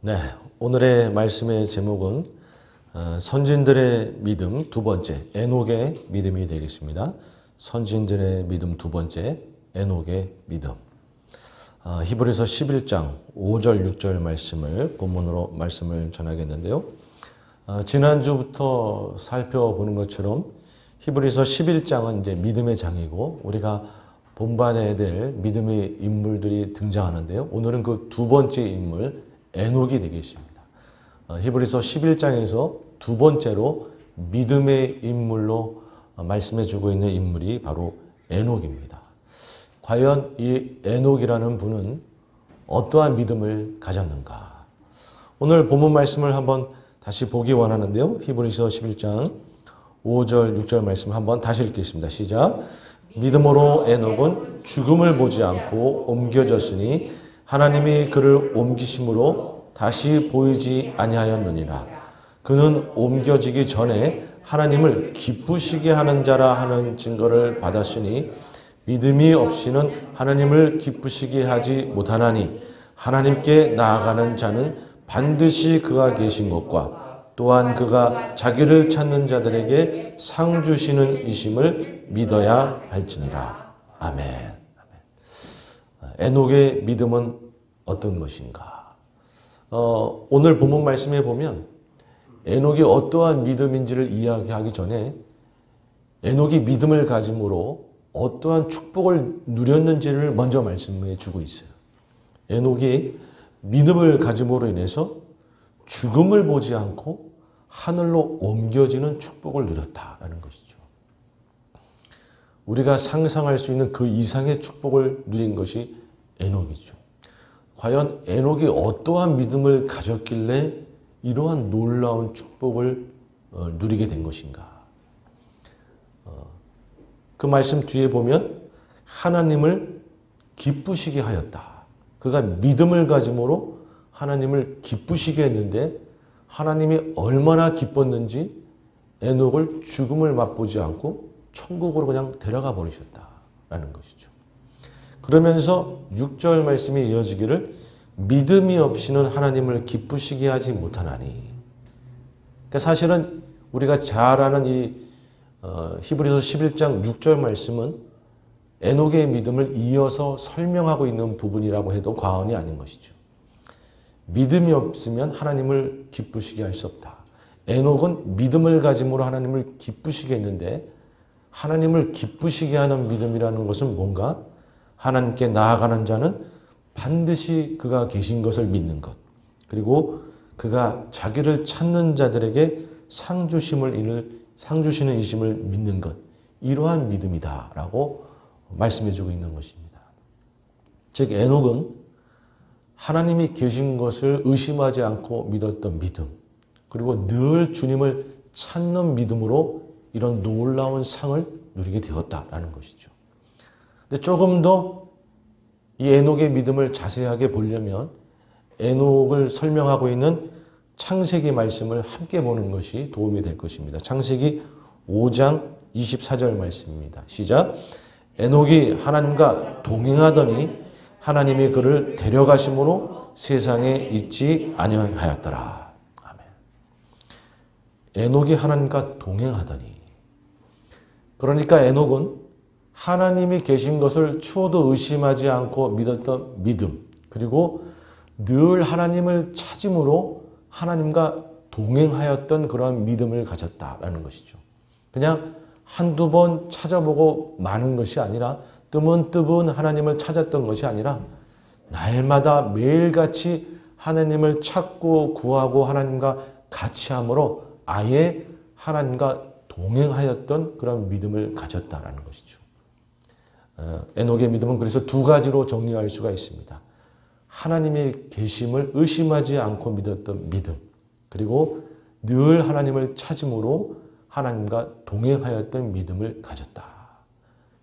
네, 오늘의 말씀의 제목은 선진들의 믿음 두 번째, 에녹의 믿음이 되겠습니다. 선진들의 믿음 두 번째, 에녹의 믿음. 히브리서 11장 5절, 6절 말씀을 본문으로 말씀을 전하겠는데요. 지난주부터 살펴보는 것처럼 히브리서 11장은 이제 믿음의 장이고 우리가 본받아야 될 믿음의 인물들이 등장하는데요. 오늘은 그 두 번째 인물, 에녹이 되겠습니다. 히브리서 11장에서 두 번째로 믿음의 인물로 말씀해주고 있는 인물이 바로 에녹입니다. 과연 이 에녹이라는 분은 어떠한 믿음을 가졌는가? 오늘 본문 말씀을 한번 다시 보기 원하는데요. 히브리서 11장 5절, 6절 말씀 한번 다시 읽겠습니다. 시작. 믿음으로 에녹은 죽음을 보지 않고 옮겨졌으니 하나님이 그를 옮기심으로 다시 보이지 아니하였느니라. 그는 옮겨지기 전에 하나님을 기쁘시게 하는 자라 하는 증거를 받았으니 믿음이 없이는 하나님을 기쁘시게 하지 못하나니 하나님께 나아가는 자는 반드시 그가 계신 것과 또한 그가 자기를 찾는 자들에게 상 주시는 이심을 믿어야 할지니라. 아멘. 에녹의 믿음은 어떤 것인가? 오늘 본문 말씀에 보면 에녹이 어떠한 믿음인지를 이야기하기 전에 에녹이 믿음을 가짐으로 어떠한 축복을 누렸는지를 먼저 말씀해 주고 있어요. 에녹이 믿음을 가짐으로 인해서 죽음을 보지 않고 하늘로 옮겨지는 축복을 누렸다라는 것이죠. 우리가 상상할 수 있는 그 이상의 축복을 누린 것이 에녹이죠. 과연 에녹이 어떠한 믿음을 가졌길래 이러한 놀라운 축복을 누리게 된 것인가? 그 말씀 뒤에 보면 하나님을 기쁘시게 하였다. 그가 믿음을 가짐으로 하나님을 기쁘시게 했는데 하나님이 얼마나 기뻤는지 에녹을 죽음을 맛보지 않고 천국으로 그냥 데려가 버리셨다라는 것이죠. 그러면서 6절 말씀이 이어지기를 믿음이 없이는 하나님을 기쁘시게 하지 못하나니. 그러니까 사실은 우리가 잘 아는 이 히브리서 11장 6절 말씀은 에녹의 믿음을 이어서 설명하고 있는 부분이라고 해도 과언이 아닌 것이죠. 믿음이 없으면 하나님을 기쁘시게 할 수 없다. 에녹은 믿음을 가짐으로 하나님을 기쁘시게 했는데 하나님을 기쁘시게 하는 믿음이라는 것은 뭔가? 하나님께 나아가는 자는 반드시 그가 계신 것을 믿는 것. 그리고 그가 자기를 찾는 자들에게 상 주시는 이심을 믿는 것. 이러한 믿음이다라고 말씀해주고 있는 것입니다. 즉 에녹은 하나님이 계신 것을 의심하지 않고 믿었던 믿음. 그리고 늘 주님을 찾는 믿음으로 이런 놀라운 상을 누리게 되었다라는 것이죠. 근데 조금 더 이 에녹의 믿음을 자세하게 보려면 에녹을 설명하고 있는 창세기 말씀을 함께 보는 것이 도움이 될 것입니다. 창세기 5장 24절 말씀입니다. 시작. 에녹이 하나님과 동행하더니 하나님이 그를 데려가심으로 세상에 있지 아니하였더라. 아멘. 에녹이 하나님과 동행하더니. 그러니까 에녹은 하나님이 계신 것을 추호도 의심하지 않고 믿었던 믿음, 그리고 늘 하나님을 찾음으로 하나님과 동행하였던 그러한 믿음을 가졌다라는 것이죠. 그냥 한두 번 찾아보고 마는 것이 아니라 뜨문뜨문 하나님을 찾았던 것이 아니라 날마다 매일같이 하나님을 찾고 구하고 하나님과 같이 함으로 아예 하나님과 동행하였던 그런 믿음을 가졌다라는 것이죠. 에녹의 믿음은 그래서 두 가지로 정리할 수가 있습니다. 하나님의 계심을 의심하지 않고 믿었던 믿음, 그리고 늘 하나님을 찾음으로 하나님과 동행하였던 믿음을 가졌다.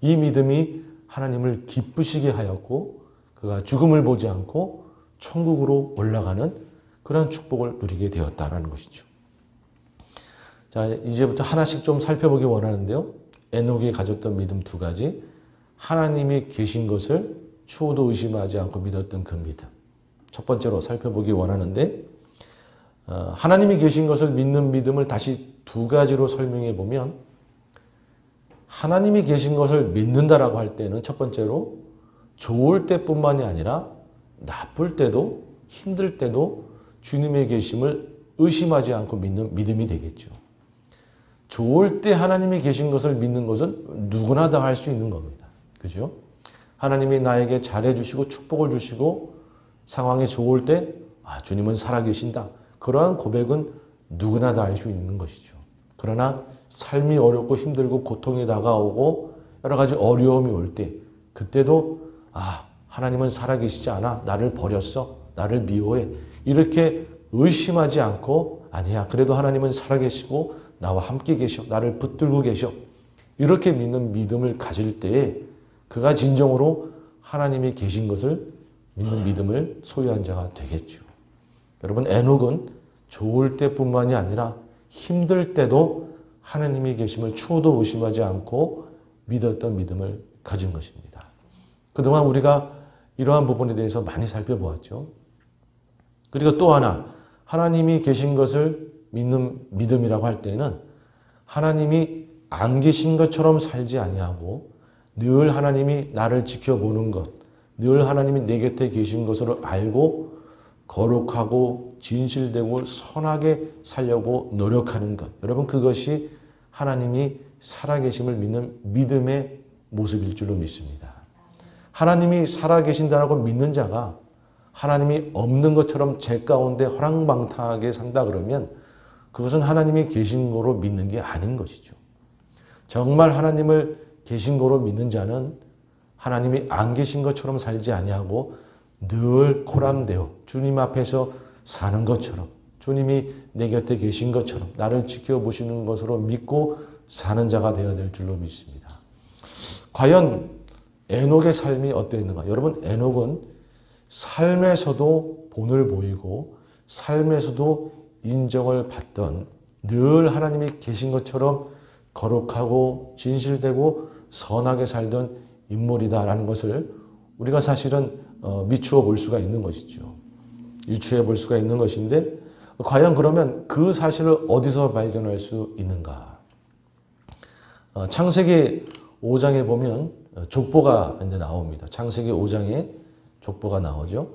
이 믿음이 하나님을 기쁘시게 하였고 그가 죽음을 보지 않고 천국으로 올라가는 그런 축복을 누리게 되었다는 것이죠. 자, 이제부터 하나씩 좀 살펴보기 원하는데요. 에녹이 가졌던 믿음 두 가지. 하나님이 계신 것을 추호도 의심하지 않고 믿었던 그 믿음. 첫 번째로 살펴보기 원하는데 하나님이 계신 것을 믿는 믿음을 다시 두 가지로 설명해 보면 하나님이 계신 것을 믿는다라고 할 때는 첫 번째로 좋을 때뿐만이 아니라 나쁠 때도 힘들 때도 주님의 계심을 의심하지 않고 믿는 믿음이 되겠죠. 좋을 때 하나님이 계신 것을 믿는 것은 누구나 다 할 수 있는 겁니다. 그죠? 하나님이 나에게 잘해주시고 축복을 주시고 상황이 좋을 때 주님은 살아계신다. 그러한 고백은 누구나 다 할 수 있는 것이죠. 그러나 삶이 어렵고 힘들고 고통이 다가오고 여러 가지 어려움이 올 때 그때도 하나님은 살아계시지 않아. 나를 버렸어. 나를 미워해. 이렇게 의심하지 않고 아니야. 그래도 하나님은 살아계시고 나와 함께 계셔. 나를 붙들고 계셔. 이렇게 믿는 믿음을 가질 때에 그가 진정으로 하나님이 계신 것을 믿는 믿음을 소유한 자가 되겠죠. 여러분 에녹은 좋을 때뿐만이 아니라 힘들 때도 하나님이 계심을 추호도 의심하지 않고 믿었던 믿음을 가진 것입니다. 그동안 우리가 이러한 부분에 대해서 많이 살펴보았죠. 그리고 또 하나 하나님이 계신 것을 믿는 믿음이라고 할 때는 하나님이 안 계신 것처럼 살지 아니하고 늘 하나님이 나를 지켜보는 것, 늘 하나님이 내 곁에 계신 것으로 알고 거룩하고 진실되고 선하게 살려고 노력하는 것. 여러분 그것이 하나님이 살아계심을 믿는 믿음의 모습일 줄로 믿습니다. 하나님이 살아계신다라고 믿는 자가 하나님이 없는 것처럼 제 가운데 허랑방탕하게 산다 그러면 그것은 하나님이 계신 거로 믿는 게 아닌 것이죠. 정말 하나님을 계신 거로 믿는 자는 하나님이 안 계신 것처럼 살지 아니하고 늘 코람되어 주님 앞에서 사는 것처럼 주님이 내 곁에 계신 것처럼 나를 지켜보시는 것으로 믿고 사는 자가 되어야 될 줄로 믿습니다. 과연 에녹의 삶이 어땠는가? 여러분 에녹은 삶에서도 본을 보이고 삶에서도 인정을 받던 늘 하나님이 계신 것처럼 거룩하고 진실되고 선하게 살던 인물이다라는 것을 우리가 사실은 미추어 볼 수가 있는 것이죠. 유추해 볼 수가 있는 것인데 과연 그러면 그 사실을 어디서 발견할 수 있는가? 창세기 5장에 보면 족보가 이제 나옵니다. 창세기 5장에 족보가 나오죠.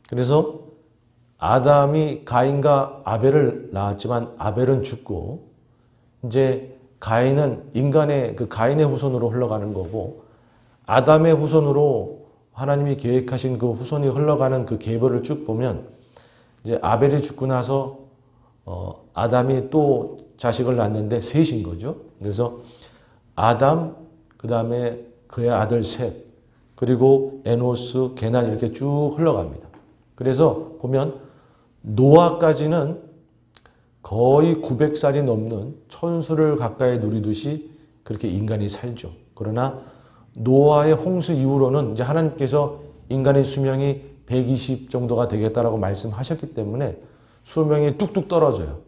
그래서 아담이 가인과 아벨을 낳았지만 아벨은 죽고 이제 가인은 인간의 그 가인의 후손으로 흘러가는 거고 아담의 후손으로 하나님이 계획하신 그 후손이 흘러가는 그 계보를 쭉 보면 이제 아벨이 죽고 나서 아담이 또 자식을 낳는데 셋인 거죠. 그래서 아담, 그 다음에 그의 아들 셋, 그리고 에노스, 게난 이렇게 쭉 흘러갑니다. 그래서 보면 노아까지는 거의 900살이 넘는 천수를 가까이 누리듯이 그렇게 인간이 살죠. 그러나 노아의 홍수 이후로는 이제 하나님께서 인간의 수명이 120 정도가 되겠다라고 말씀하셨기 때문에 수명이 뚝뚝 떨어져요.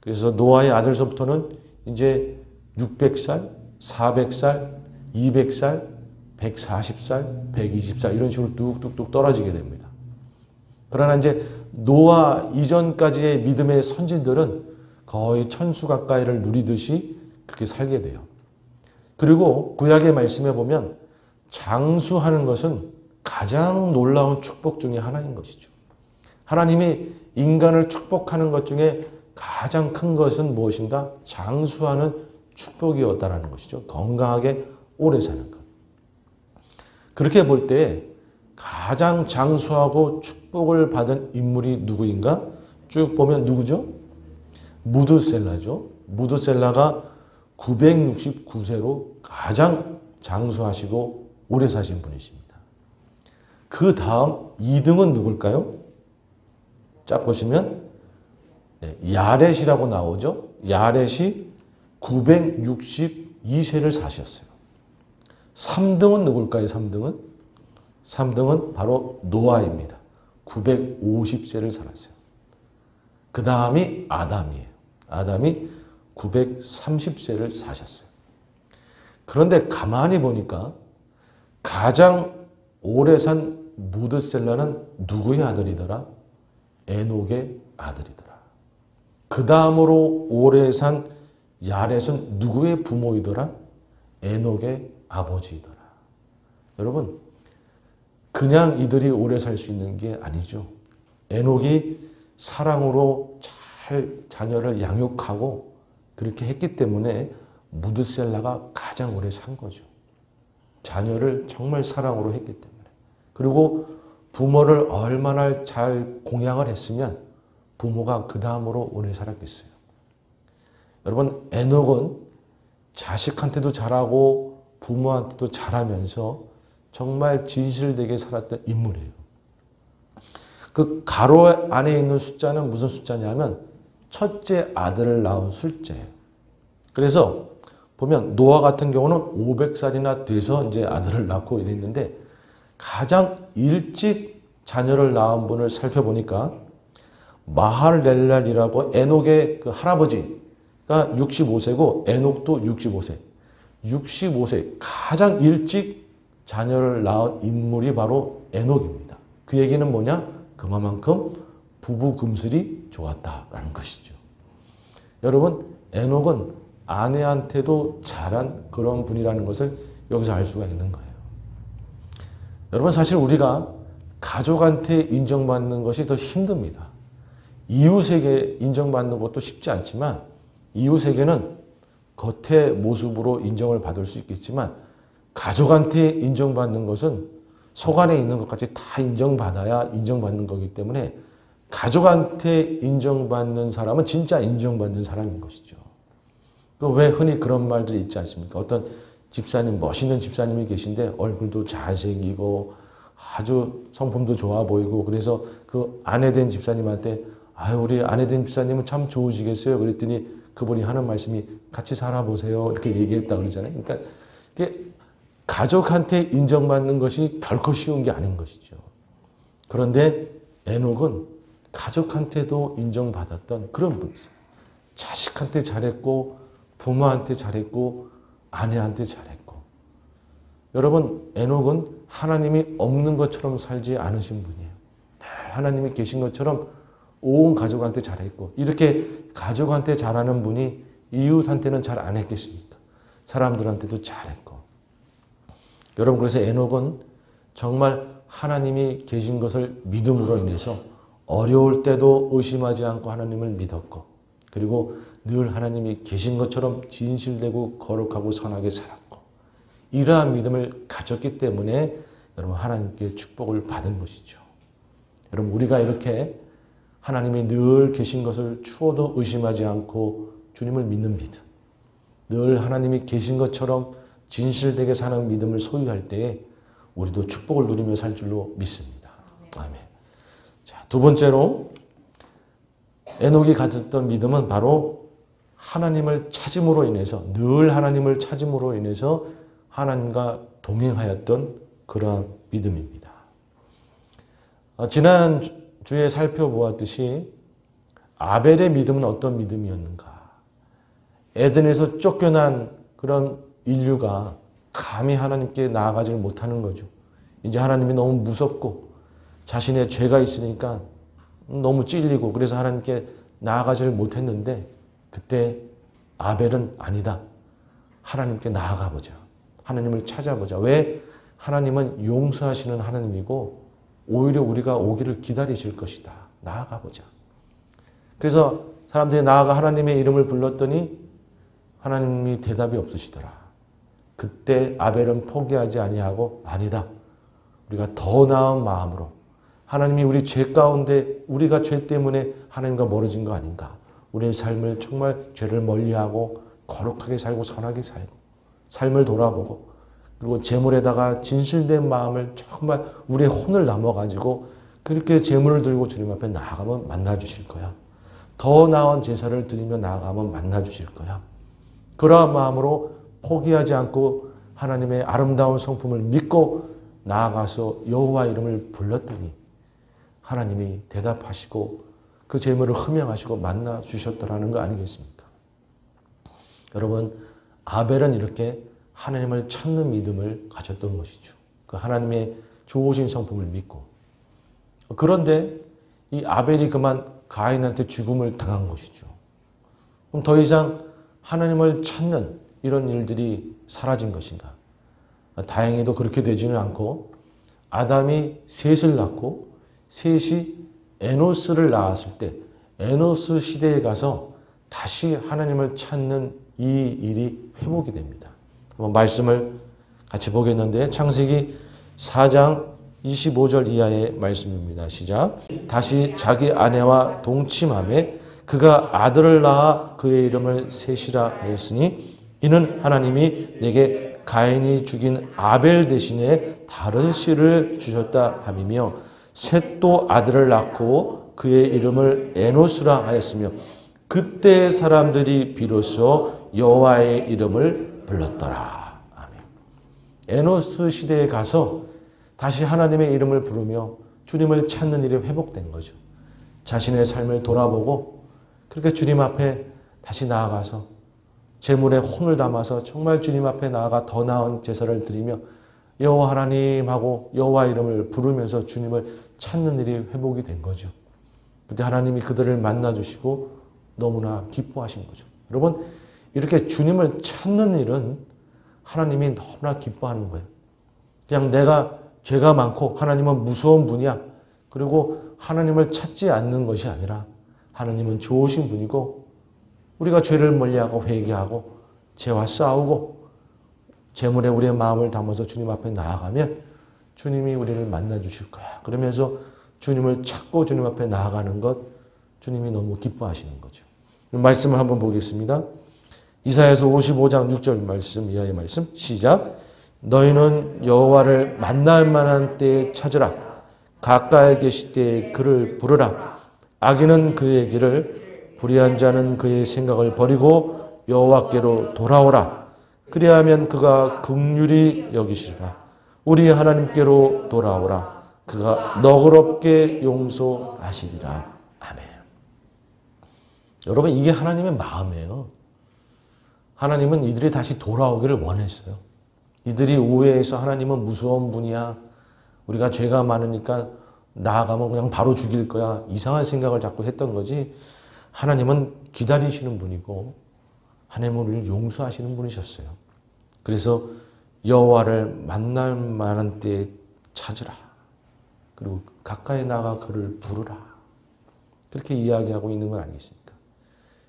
그래서 노아의 아들서부터는 이제 600살, 400살, 200살, 140살, 120살 이런 식으로 뚝뚝뚝 떨어지게 됩니다. 그러나 이제 노아 이전까지의 믿음의 선진들은 거의 천수 가까이를 누리듯이 그렇게 살게 돼요. 그리고 구약의 말씀에 보면 장수하는 것은 가장 놀라운 축복 중에 하나인 것이죠. 하나님이 인간을 축복하는 것 중에 가장 큰 것은 무엇인가? 장수하는 축복이었다라는 것이죠. 건강하게 오래 사는 것. 그렇게 볼 때 가장 장수하고 축복을 받은 인물이 누구인가? 쭉 보면 누구죠? 무드셀라죠. 무드셀라가 969세로 가장 장수하시고 오래 사신 분이십니다. 그 다음 2등은 누굴까요? 쫙 보시면 야렛이라고 나오죠. 야렛이 962세를 사셨어요. 3등은 누굴까요? 3등은 바로 노아입니다. 950세를 살았어요. 그 다음이 아담이에요. 아담이 930세를 사셨어요. 그런데 가만히 보니까 가장 오래 산 무드셀라는 누구의 아들이더라? 에녹의 아들이더라. 그 다음으로 오래 산 야렛은 누구의 부모이더라? 에녹의 아버지이더라. 여러분, 그냥 이들이 오래 살 수 있는 게 아니죠. 에녹이 사랑으로 잘 자녀를 양육하고 그렇게 했기 때문에 무드셀라가 가장 오래 산 거죠. 자녀를 정말 사랑으로 했기 때문에. 그리고 부모를 얼마나 잘 공양을 했으면 부모가 그 다음으로 오래 살았겠어요. 여러분, 에녹은 자식한테도 잘하고 부모한테도 잘하면서 정말 진실되게 살았던 인물이에요. 그 가로 안에 있는 숫자는 무슨 숫자냐면 첫째 아들을 낳은 숫자예요. 그래서 보면 노아 같은 경우는 500살이나 돼서 이제 아들을 낳고 이랬는데 가장 일찍 자녀를 낳은 분을 살펴보니까 마할렐랄이라고 에녹의 그 할아버지가 65세고 에녹도 65세. 65세 가장 일찍 자녀를 낳은 인물이 바로 에녹입니다. 그 얘기는 뭐냐? 그만큼 부부 금슬이 좋았다라는 것이죠. 여러분, 에녹은 아내한테도 잘한 그런 분이라는 것을 여기서 알 수가 있는 거예요. 여러분, 사실 우리가 가족한테 인정받는 것이 더 힘듭니다. 이웃에게 인정받는 것도 쉽지 않지만 이웃에게는 겉의 모습으로 인정을 받을 수 있겠지만 가족한테 인정받는 것은 속 안에 있는 것까지 다 인정받아야 인정받는 거기 때문에 가족한테 인정받는 사람은 진짜 인정받는 사람인 것이죠. 왜 흔히 그런 말들이 있지 않습니까? 어떤 집사님, 멋있는 집사님이 계신데 얼굴도 잘생기고 아주 성품도 좋아 보이고 그래서 그 아내된 집사님한테 아유, 우리 아내된 집사님은 참 좋으시겠어요. 그랬더니 그분이 하는 말씀이 같이 살아보세요. 이렇게 얘기했다 그러잖아요. 그러니까 이게 가족한테 인정받는 것이 결코 쉬운 게 아닌 것이죠. 그런데 에녹은 가족한테도 인정받았던 그런 분이세요. 자식한테 잘했고 부모한테 잘했고 아내한테 잘했고. 여러분, 에녹은 하나님이 없는 것처럼 살지 않으신 분이에요. 하나님이 계신 것처럼 온 가족한테 잘했고 이렇게 가족한테 잘하는 분이 이웃한테는 잘 안 했겠습니까? 사람들한테도 잘했고. 여러분, 그래서 에녹은 정말 하나님이 계신 것을 믿음으로 인해서 어려울 때도 의심하지 않고 하나님을 믿었고 그리고 늘 하나님이 계신 것처럼 진실되고 거룩하고 선하게 살았고 이러한 믿음을 가졌기 때문에 여러분 하나님께 축복을 받은 것이죠. 여러분, 우리가 이렇게 하나님이 늘 계신 것을 추워도 의심하지 않고 주님을 믿는 믿음, 늘 하나님이 계신 것처럼 진실되게 사는 믿음을 소유할 때에 우리도 축복을 누리며 살 줄로 믿습니다. 아멘. 자, 두 번째로 에녹이 가졌던 믿음은 바로 하나님을 찾음으로 인해서 늘 하나님을 찾음으로 인해서 하나님과 동행하였던 그러한 믿음입니다. 지난 주에 살펴보았듯이 아벨의 믿음은 어떤 믿음이었는가? 에덴에서 쫓겨난 그런 인류가 감히 하나님께 나아가지 못하는 거죠. 이제 하나님이 너무 무섭고 자신의 죄가 있으니까 너무 찔리고 그래서 하나님께 나아가지를 못했는데 그때 아벨은 아니다. 하나님께 나아가 보자. 하나님을 찾아보자. 왜? 하나님은 용서하시는 하나님이고 오히려 우리가 오기를 기다리실 것이다. 나아가 보자. 그래서 사람들이 나아가 하나님의 이름을 불렀더니 하나님이 대답이 없으시더라. 그때 아벨은 포기하지 아니하고 아니다. 우리가 더 나은 마음으로 하나님이 우리 죄 가운데 우리가 죄 때문에 하나님과 멀어진 거 아닌가. 우리의 삶을 정말 죄를 멀리하고 거룩하게 살고 선하게 살고 삶을 돌아보고 그리고 제물에다가 진실된 마음을 정말 우리의 혼을 남아가지고 그렇게 제물을 들고 주님 앞에 나아가면 만나주실 거야. 더 나은 제사를 드리며 나아가면 만나주실 거야. 그러한 마음으로 포기하지 않고 하나님의 아름다운 성품을 믿고 나아가서 여호와 이름을 불렀더니 하나님이 대답하시고 그 제물을 흠양하시고 만나주셨더라는 거 아니겠습니까? 여러분, 아벨은 이렇게 하나님을 찾는 믿음을 가졌던 것이죠. 그 하나님의 좋으신 성품을 믿고. 그런데 이 아벨이 그만 가인한테 죽음을 당한 것이죠. 그럼 더 이상 하나님을 찾는 이런 일들이 사라진 것인가? 다행히도 그렇게 되지는 않고 아담이 셋을 낳고 셋이 에노스를 낳았을 때 에노스 시대에 가서 다시 하나님을 찾는 이 일이 회복이 됩니다. 한번 말씀을 같이 보겠는데 창세기 4장 25절 이하의 말씀입니다. 시작. 다시 자기 아내와 동침하매 그가 아들을 낳아 그의 이름을 셋이라 하였으니 이는 하나님이 내게 가인이 죽인 아벨 대신에 다른 씨를 주셨다 함이며 셋도 아들을 낳고 그의 이름을 에노스라 하였으며 그때 사람들이 비로소 여호와의 이름을 불렀더라. 아멘. 에노스 시대에 가서 다시 하나님의 이름을 부르며 주님을 찾는 일이 회복된 거죠. 자신의 삶을 돌아보고 그렇게 주님 앞에 다시 나아가서 제물에 혼을 담아서 정말 주님 앞에 나아가 더 나은 제사를 드리며 여호와 하나님하고 여호와 이름을 부르면서 주님을 찾는 일이 회복이 된 거죠. 그때 하나님이 그들을 만나주시고 너무나 기뻐하신 거죠. 여러분 이렇게 주님을 찾는 일은 하나님이 너무나 기뻐하는 거예요. 그냥 내가 죄가 많고 하나님은 무서운 분이야. 그리고 하나님을 찾지 않는 것이 아니라 하나님은 좋으신 분이고 우리가 죄를 멀리하고 회개하고 죄와 싸우고 제물에 우리의 마음을 담아서 주님 앞에 나아가면 주님이 우리를 만나 주실 거야. 그러면서 주님을 찾고 주님 앞에 나아가는 것 주님이 너무 기뻐하시는 거죠. 말씀을 한번 보겠습니다. 이사야서 55장 6절 말씀 이하의 말씀 시작. 너희는 여호와를 만날 만한 때에 찾으라. 가까이 계실 때에 그를 부르라. 악인은 그의 길을 불의한 자는 그의 생각을 버리고 여호와께로 돌아오라. 그리하면 그가 긍휼히 여기시리라. 우리 하나님께로 돌아오라. 그가 너그럽게 용서하시리라. 아멘. 여러분 이게 하나님의 마음이에요. 하나님은 이들이 다시 돌아오기를 원했어요. 이들이 오해해서 하나님은 무서운 분이야. 우리가 죄가 많으니까 나아가면 그냥 바로 죽일 거야. 이상한 생각을 자꾸 했던 거지. 하나님은 기다리시는 분이고 하나님은 우리를 용서하시는 분이셨어요. 그래서 여호와를 만날 만한 때에 찾으라. 그리고 가까이 나가 그를 부르라. 그렇게 이야기하고 있는 건 아니겠습니까?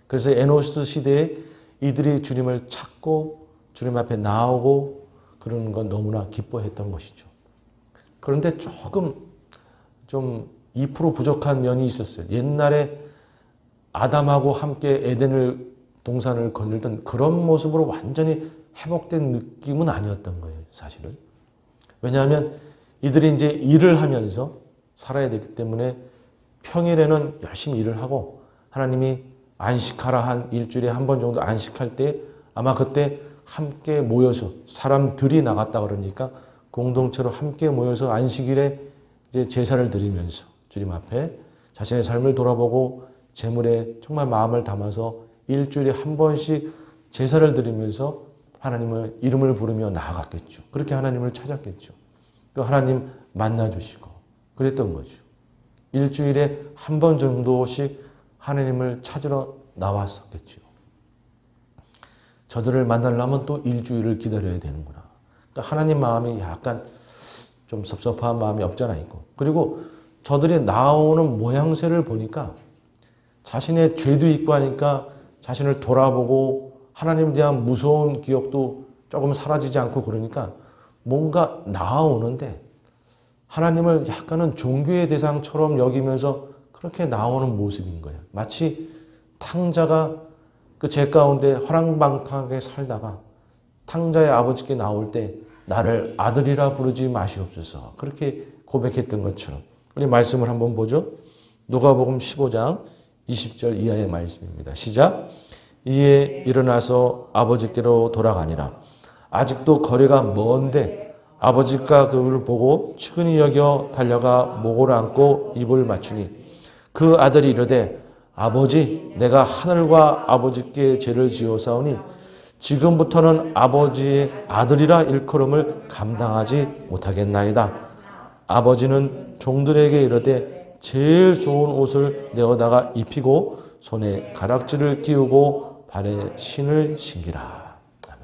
그래서 에노스 시대에 이들이 주님을 찾고 주님 앞에 나오고 그러는 건 너무나 기뻐했던 것이죠. 그런데 조금 좀 2% 부족한 면이 있었어요. 옛날에 아담하고 함께 에덴을 동산을 거닐던 그런 모습으로 완전히 회복된 느낌은 아니었던 거예요, 사실은. 왜냐하면 이들이 이제 일을 하면서 살아야 되기 때문에 평일에는 열심히 일을 하고 하나님이 안식하라 한 일주일에 한 번 정도 안식할 때 아마 그때 함께 모여서 사람들이 나갔다 그러니까 공동체로 함께 모여서 안식일에 이제 제사를 드리면서 주님 앞에 자신의 삶을 돌아보고 제물에 정말 마음을 담아서 일주일에 한 번씩 제사를 드리면서 하나님의 이름을 부르며 나아갔겠죠. 그렇게 하나님을 찾았겠죠. 또 하나님 만나주시고 그랬던 거죠. 일주일에 한 번 정도씩 하나님을 찾으러 나왔었겠죠. 저들을 만나려면 또 일주일을 기다려야 되는구나. 그러니까 하나님 마음이 약간 좀 섭섭한 마음이 없잖아 있고. 그리고 저들이 나오는 모양새를 보니까 자신의 죄도 있고 하니까 자신을 돌아보고 하나님에 대한 무서운 기억도 조금 사라지지 않고 그러니까 뭔가 나아오는데 하나님을 약간은 종교의 대상처럼 여기면서 그렇게 나오는 모습인 거예요. 마치 탕자가 그 죄 가운데 허랑방탕하게 살다가 탕자의 아버지께 나올 때 나를 아들이라 부르지 마시옵소서. 그렇게 고백했던 것처럼. 우리 말씀을 한번 보죠. 누가복음 15장 20절 이하의 말씀입니다. 시작. 이에 일어나서 아버지께로 돌아가니라. 아직도 거리가 먼데 아버지가 그를 보고 측은히 여겨 달려가 목을 안고 입을 맞추니 그 아들이 이르되 아버지 내가 하늘과 아버지께 죄를 지어사오니 지금부터는 아버지의 아들이라 일컬음을 감당하지 못하겠나이다. 아버지는 종들에게 이르되 제일 좋은 옷을 내어다가 입히고 손에 가락지를 끼우고 발에 신을 신기라. 아멘.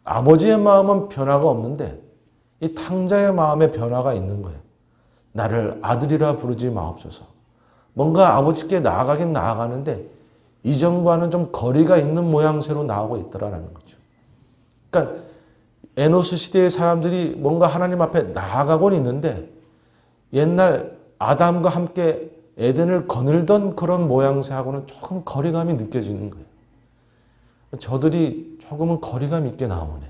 아버지의 마음은 변화가 없는데 이 탕자의 마음에 변화가 있는 거예요. 나를 아들이라 부르지 마옵소서. 뭔가 아버지께 나아가긴 나아가는데 이전과는 좀 거리가 있는 모양새로 나오고 있더라라는 거죠. 그러니까 에노스 시대의 사람들이 뭔가 하나님 앞에 나아가곤 있는데 옛날 아담과 함께 에덴을 거닐던 그런 모양새하고는 조금 거리감이 느껴지는 거예요. 저들이 조금은 거리감 있게 나오네.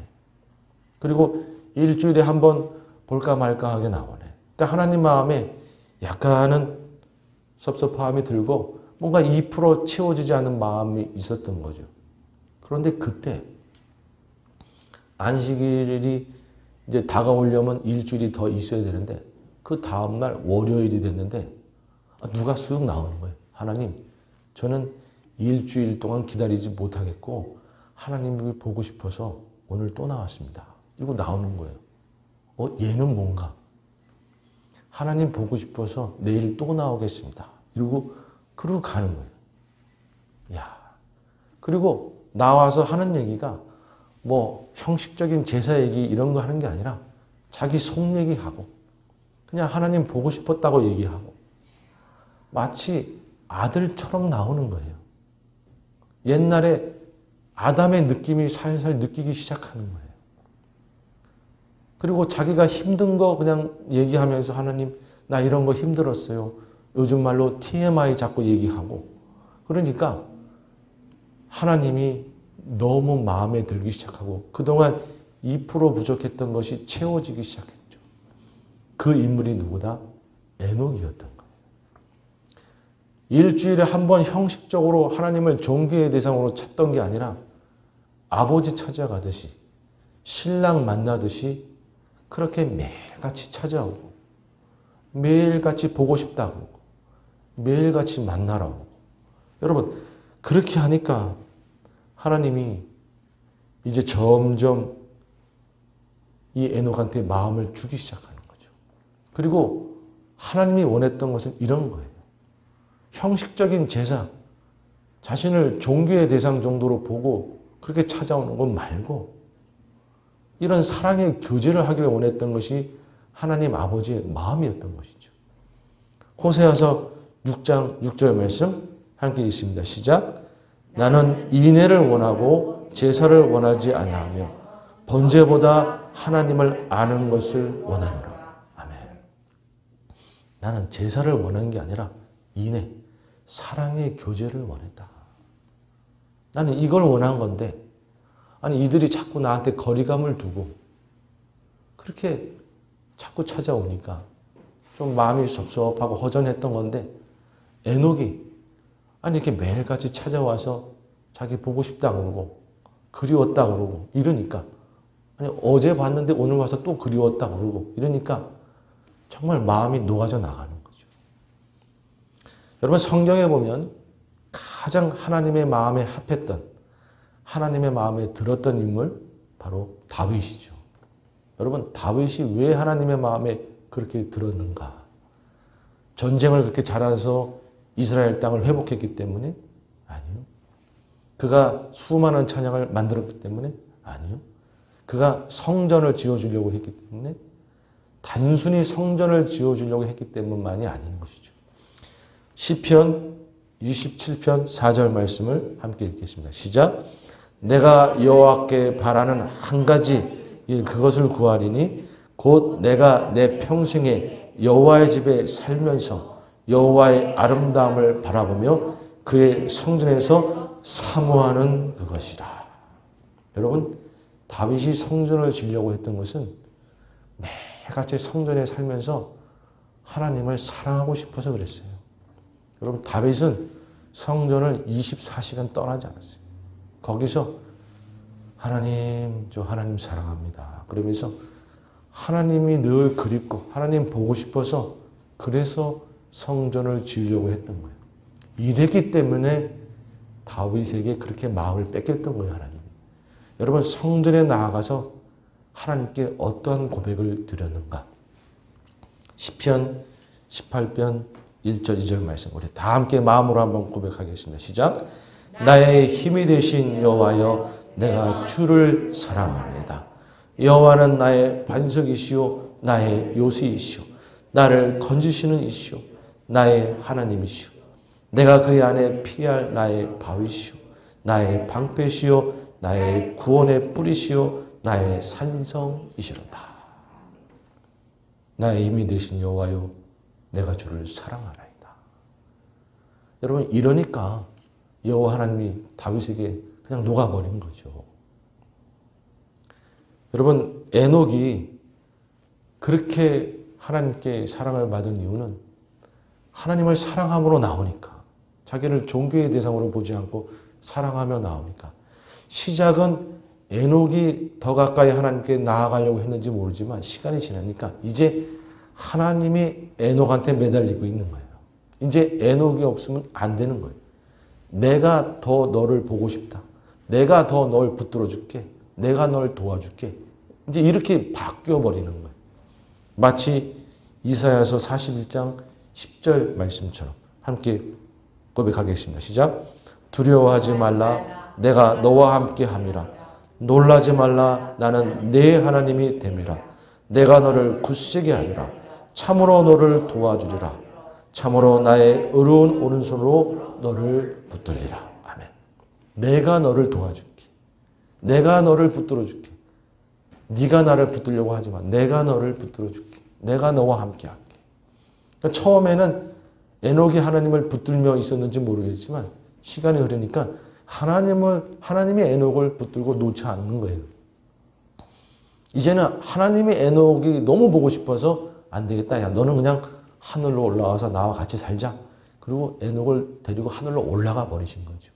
그리고 일주일에 한 번 볼까 말까 하게 나오네. 그러니까 하나님 마음에 약간은 섭섭함이 들고 뭔가 2% 채워지지 않은 마음이 있었던 거죠. 그런데 그때 안식일이 이제 다가오려면 일주일이 더 있어야 되는데 그 다음날 월요일이 됐는데 누가 쓱 나오는 거예요. 하나님, 저는 일주일 동안 기다리지 못하겠고 하나님을 보고 싶어서 오늘 또 나왔습니다. 이러고 나오는 거예요. 얘는 뭔가? 하나님 보고 싶어서 내일 또 나오겠습니다. 이러고 그러고 가는 거예요. 야, 그리고 나와서 하는 얘기가 뭐 형식적인 제사 얘기 이런 거 하는 게 아니라 자기 속 얘기하고 그냥 하나님 보고 싶었다고 얘기하고 마치 아들처럼 나오는 거예요. 옛날에 아담의 느낌이 살살 느끼기 시작하는 거예요. 그리고 자기가 힘든 거 그냥 얘기하면서 하나님 나 이런 거 힘들었어요. 요즘 말로 TMI 자꾸 얘기하고 그러니까 하나님이 너무 마음에 들기 시작하고 그동안 2% 부족했던 것이 채워지기 시작했죠. 그 인물이 누구다? 에녹이었던 거예요. 일주일에 한 번 형식적으로 하나님을 종교의 대상으로 찾던 게 아니라 아버지 찾아가듯이 신랑 만나듯이 그렇게 매일같이 찾아오고 매일같이 보고 싶다고 매일같이 만나라고 여러분 그렇게 하니까 하나님이 이제 점점 이 에녹한테 마음을 주기 시작하는 거죠. 그리고 하나님이 원했던 것은 이런 거예요. 형식적인 제사, 자신을 종교의 대상 정도로 보고 그렇게 찾아오는 것 말고 이런 사랑의 교제를 하기를 원했던 것이 하나님 아버지의 마음이었던 것이죠. 호세아서 6장 6절 말씀 함께 읽습니다. 시작. 나는 인애를 원하고 제사를 원하지 아니하며 번제보다 하나님을 아는 것을 원하노라. 아멘. 나는 제사를 원한 게 아니라 인애, 사랑의 교제를 원했다. 나는 이걸 원한 건데 아니 이들이 자꾸 나한테 거리감을 두고 그렇게 자꾸 찾아오니까 좀 마음이 섭섭하고 허전했던 건데 에녹이 아니 이렇게 매일같이 찾아와서 자기 보고 싶다 그러고 그리웠다 그러고 이러니까 아니 어제 봤는데 오늘 와서 또 그리웠다 그러고 이러니까 정말 마음이 녹아져 나가는 거죠. 여러분 성경에 보면 가장 하나님의 마음에 합했던 하나님의 마음에 들었던 인물 바로 다윗이죠. 여러분 다윗이 왜 하나님의 마음에 그렇게 들었는가? 전쟁을 그렇게 잘해서 이스라엘 땅을 회복했기 때문에? 아니요. 그가 수많은 찬양을 만들었기 때문에? 아니요. 그가 성전을 지어주려고 했기 때문에? 단순히 성전을 지어주려고 했기 때문만이 아닌 것이죠. 시편 27편 4절 말씀을 함께 읽겠습니다. 시작. 내가 여호와께 바라는 한 가지 일 그것을 구하리니 곧 내가 내 평생에 여호와의 집에 살면서 여호와의 아름다움을 바라보며 그의 성전에서 사모하는 그것이라. 여러분 다윗이 성전을 지으려고 했던 것은 매일같이 성전에 살면서 하나님을 사랑하고 싶어서 그랬어요. 여러분 다윗은 성전을 24시간 떠나지 않았어요. 거기서 하나님 저 하나님 사랑합니다. 그러면서 하나님이 늘 그립고 하나님 보고 싶어서 그래서 성전을 지으려고 했던 거예요. 이랬기 때문에 다윗에게 그렇게 마음을 뺏겼던 거예요. 하나님. 여러분 성전에 나아가서 하나님께 어떠한 고백을 드렸는가? 시편 18편 1절 2절 말씀 우리 다 함께 마음으로 한번 고백하겠습니다. 시작. 나의 힘이 되신 여호와여 내가 주를 사랑하나이다. 여호와는 나의 반석이시요 나의 요새이시오 나를 건지시는 이시오 나의 하나님이시오 내가 그의 안에 피할 나의 바위시오 나의 방패시요 나의 구원의 뿌리시요 나의 산성이시로다. 나의 힘이 되신 여호와여 내가 주를 사랑하나이다. 여러분 이러니까 여호와 하나님이 다윗에게 그냥 녹아버린 거죠. 여러분 에녹이 그렇게 하나님께 사랑을 받은 이유는 하나님을 사랑함으로 나오니까 자기를 종교의 대상으로 보지 않고 사랑하며 나오니까 시작은 에녹이 더 가까이 하나님께 나아가려고 했는지 모르지만 시간이 지나니까 이제 하나님이 에녹한테 매달리고 있는 거예요. 이제 에녹이 없으면 안 되는 거예요. 내가 더 너를 보고 싶다. 내가 더 널 붙들어 줄게. 내가 널 도와줄게. 이제 이렇게 바뀌어 버리는 거예요. 마치 이사야서 41장 10절 말씀처럼 함께 고백하겠습니다. 시작. 두려워하지 말라. 내가 너와 함께 함이라. 놀라지 말라. 나는 네 하나님이 됨이라. 내가 너를 굳세게 하리라. 참으로 너를 도와주리라. 참으로 나의 의로운 오른손으로 너를 붙들리라. 아멘. 내가 너를 도와줄게. 내가 너를 붙들어 줄게. 네가 나를 붙들려고 하지 마. 내가 너를 붙들어 줄게. 내가 너와 함께 할게. 그러니까 처음에는 에녹이 하나님을 붙들며 있었는지 모르겠지만 시간이 흐르니까 하나님이 에녹을 붙들고 놓지 않는 거예요. 이제는 하나님이 에녹이 너무 보고 싶어서 안 되겠다. 야, 너는 그냥 하늘로 올라와서 나와 같이 살자. 그리고 에녹을 데리고 하늘로 올라가 버리신 거죠.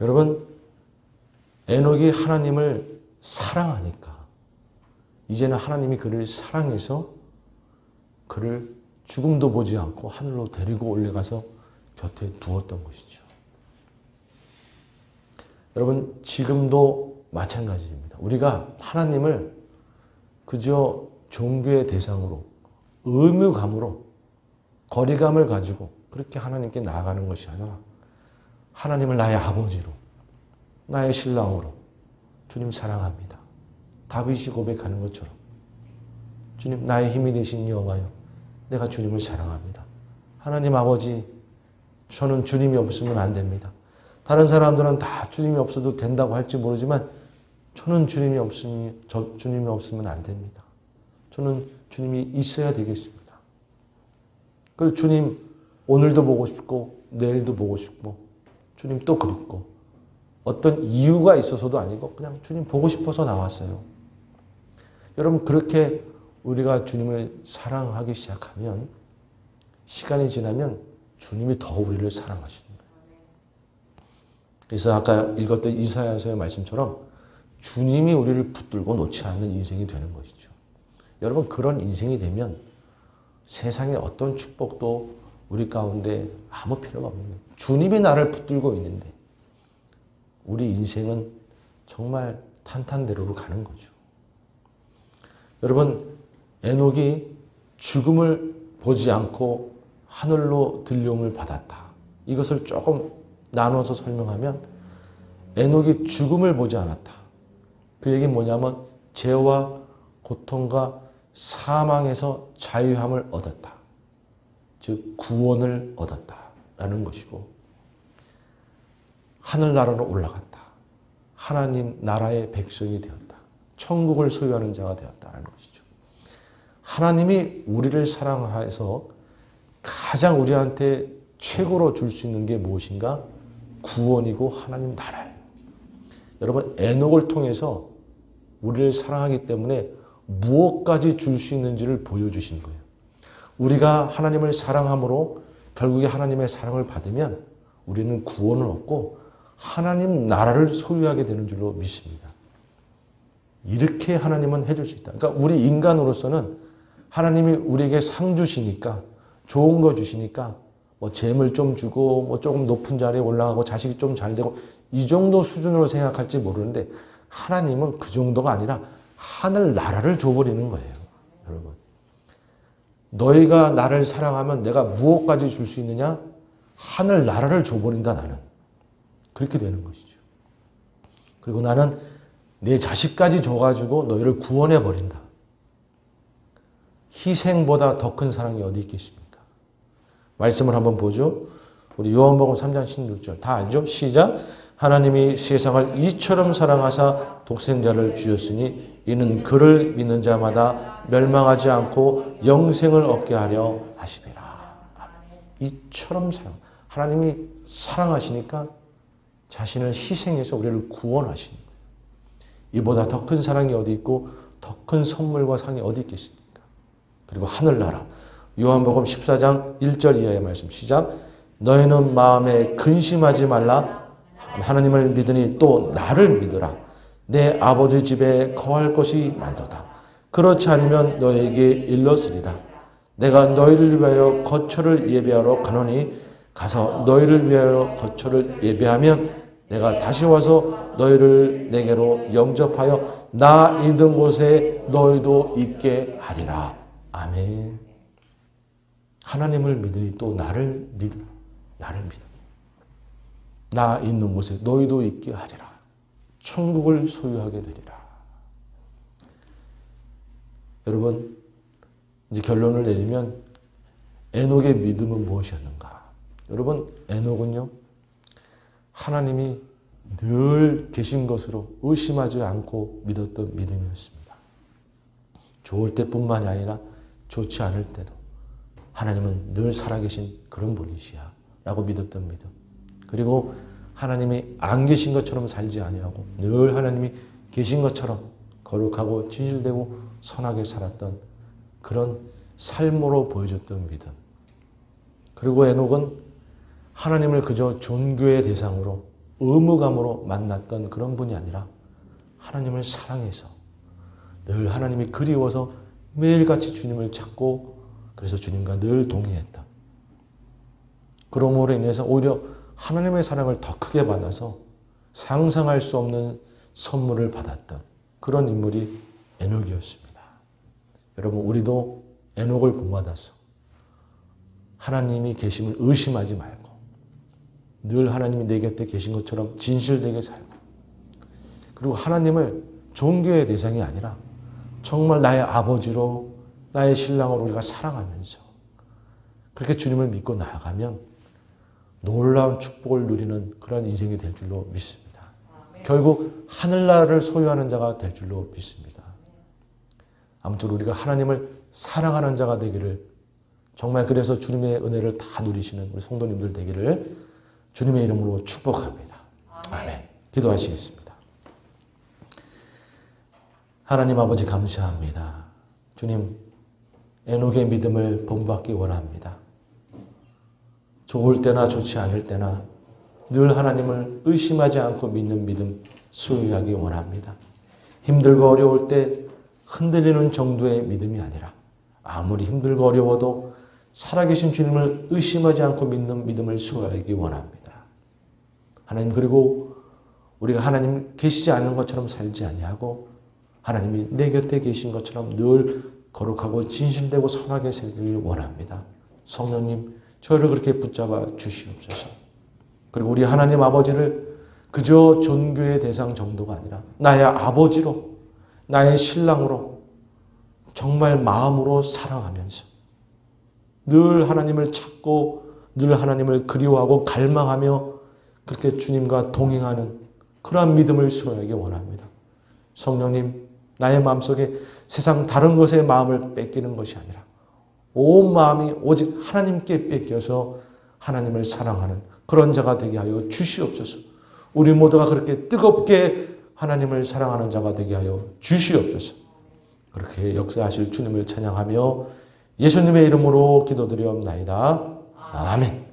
여러분, 에녹이 하나님을 사랑하니까 이제는 하나님이 그를 사랑해서 그를 죽음도 보지 않고 하늘로 데리고 올라가서 곁에 두었던 것이죠. 여러분, 지금도 마찬가지입니다. 우리가 하나님을 그저 종교의 대상으로 의무감으로 거리감을 가지고 그렇게 하나님께 나아가는 것이 아니라 하나님을 나의 아버지로 나의 신랑으로 주님 사랑합니다. 다윗이 고백하는 것처럼 주님 나의 힘이 되신 여호와여 내가 주님을 사랑합니다. 하나님 아버지 저는 주님이 없으면 안 됩니다. 다른 사람들은 다 주님이 없어도 된다고 할지 모르지만 저는 주님이 없으면 안 됩니다. 저는 주님이 있어야 되겠습니다. 그리고 주님 오늘도 보고 싶고 내일도 보고 싶고 주님 또 그립고 어떤 이유가 있어서도 아니고 그냥 주님 보고 싶어서 나왔어요. 여러분 그렇게 우리가 주님을 사랑하기 시작하면 시간이 지나면 주님이 더 우리를 사랑하시는 거예요. 그래서 아까 읽었던 이사야서의 말씀처럼 주님이 우리를 붙들고 놓지 않는 인생이 되는 것이죠. 여러분 그런 인생이 되면 세상의 어떤 축복도 우리 가운데 아무 필요가 없는 거예요. 주님이 나를 붙들고 있는데 우리 인생은 정말 탄탄대로로 가는 거죠. 여러분 에녹이 죽음을 보지 않고 하늘로 들려옴을 받았다. 이것을 조금 나눠서 설명하면 에녹이 죽음을 보지 않았다. 그 얘기는 뭐냐면 죄와 고통과 사망에서 자유함을 얻었다. 즉 구원을 얻었다라는 것이고 하늘나라로 올라갔다. 하나님 나라의 백성이 되었다. 천국을 소유하는 자가 되었다는 것이죠. 하나님이 우리를 사랑해서 가장 우리한테 최고로 줄 수 있는 게 무엇인가? 구원이고 하나님 나라예요. 여러분 에녹을 통해서 우리를 사랑하기 때문에 무엇까지 줄 수 있는지를 보여주신 거예요. 우리가 하나님을 사랑함으로 결국에 하나님의 사랑을 받으면 우리는 구원을 얻고 하나님 나라를 소유하게 되는 줄로 믿습니다. 이렇게 하나님은 해줄 수 있다. 그러니까 우리 인간으로서는 하나님이 우리에게 상 주시니까 좋은 거 주시니까 뭐 재물 좀 주고 뭐 조금 높은 자리에 올라가고 자식이 좀 잘 되고 이 정도 수준으로 생각할지 모르는데 하나님은 그 정도가 아니라 하늘 나라를 줘버리는 거예요. 여러분. 너희가 나를 사랑하면 내가 무엇까지 줄 수 있느냐? 하늘 나라를 줘버린다 나는. 그렇게 되는 것이죠. 그리고 나는 내 자식까지 줘가지고 너희를 구원해버린다. 희생보다 더 큰 사랑이 어디 있겠습니까? 말씀을 한번 보죠. 우리 요한복음 3장 16절 다 알죠? 시작. 하나님이 세상을 이처럼 사랑하사 독생자를 주셨으니 이는 그를 믿는 자마다 멸망하지 않고 영생을 얻게 하려 하심이라. 이처럼 사랑. 하나님이 사랑하시니까 자신을 희생해서 우리를 구원하시는 거예요. 이보다 더 큰 사랑이 어디 있고 더 큰 선물과 상이 어디 있겠습니까? 그리고 하늘나라. 요한복음 14장 1절 이하의 말씀 시작. 너희는 마음에 근심하지 말라. 하나님을 믿으니 또 나를 믿으라. 내 아버지 집에 거할 것이 많도다. 그렇지 않으면 너에게 일렀으리라. 내가 너희를 위하여 거처를 예배하러 가노니 가서 너희를 위하여 거처를 예배하면 내가 다시 와서 너희를 내게로 영접하여 나 있는 곳에 너희도 있게 하리라. 아멘. 하나님을 믿으니 또 나를 믿으라. 나를 믿어. 나 있는 곳에 너희도 있게 하리라. 천국을 소유하게 되리라. 여러분, 이제 결론을 내리면 에녹의 믿음은 무엇이었는가? 여러분, 에녹은요, 하나님이 늘 계신 것으로 의심하지 않고 믿었던 믿음이었습니다. 좋을 때뿐만이 아니라 좋지 않을 때도 하나님은 늘 살아계신 그런 분이시야 라고 믿었던 믿음. 그리고 하나님이 안 계신 것처럼 살지 아니하고 늘 하나님이 계신 것처럼 거룩하고 진실되고 선하게 살았던 그런 삶으로 보여줬던 믿음. 그리고 에녹은 하나님을 그저 존귀의 대상으로 의무감으로 만났던 그런 분이 아니라 하나님을 사랑해서 늘 하나님이 그리워서 매일같이 주님을 찾고 그래서 주님과 늘 동행했던, 그러므로 인해서 오히려 하나님의 사랑을 더 크게 받아서 상상할 수 없는 선물을 받았던 그런 인물이 에녹이었습니다. 여러분, 우리도 에녹을 본받아서 하나님이 계심을 의심하지 말고 늘 하나님이 내 곁에 계신 것처럼 진실되게 살고, 그리고 하나님을 존귀의 대상이 아니라 정말 나의 아버지로, 나의 신랑으로 우리가 사랑하면서 그렇게 주님을 믿고 나아가면 놀라운 축복을 누리는 그런 인생이 될 줄로 믿습니다. 결국 하늘나라를 소유하는 자가 될 줄로 믿습니다. 아무튼 우리가 하나님을 사랑하는 자가 되기를, 정말 그래서 주님의 은혜를 다 누리시는 우리 성도님들 되기를 주님의 이름으로 축복합니다. 아멘. 기도하시겠습니다. 하나님 아버지 감사합니다. 주님, 에녹의 믿음을 본받기 원합니다. 좋을 때나 좋지 않을 때나 늘 하나님을 의심하지 않고 믿는 믿음 소유하기 원합니다. 힘들고 어려울 때 흔들리는 정도의 믿음이 아니라 아무리 힘들고 어려워도 살아계신 주님을 의심하지 않고 믿는 믿음을 소유하기 원합니다. 하나님, 그리고 우리가 하나님 계시지 않는 것처럼 살지 아니하고 하나님이 내 곁에 계신 것처럼 늘 거룩하고 진실되고 선하게 살기를 원합니다. 성령님, 저희를 그렇게 붙잡아 주시옵소서. 그리고 우리 하나님 아버지를 그저 존귀의 대상 정도가 아니라 나의 아버지로, 나의 신랑으로 정말 마음으로 사랑하면서 늘 하나님을 찾고 늘 하나님을 그리워하고 갈망하며 그렇게 주님과 동행하는 그러한 믿음을 소유하기 원합니다. 성령님, 나의 마음속에 세상 다른 것에 마음을 뺏기는 것이 아니라 온 마음이 오직 하나님께 뺏겨서 하나님을 사랑하는 그런 자가 되게 하여 주시옵소서. 우리 모두가 그렇게 뜨겁게 하나님을 사랑하는 자가 되게 하여 주시옵소서. 그렇게 역사하실 주님을 찬양하며 예수님의 이름으로 기도드리옵나이다. 아멘.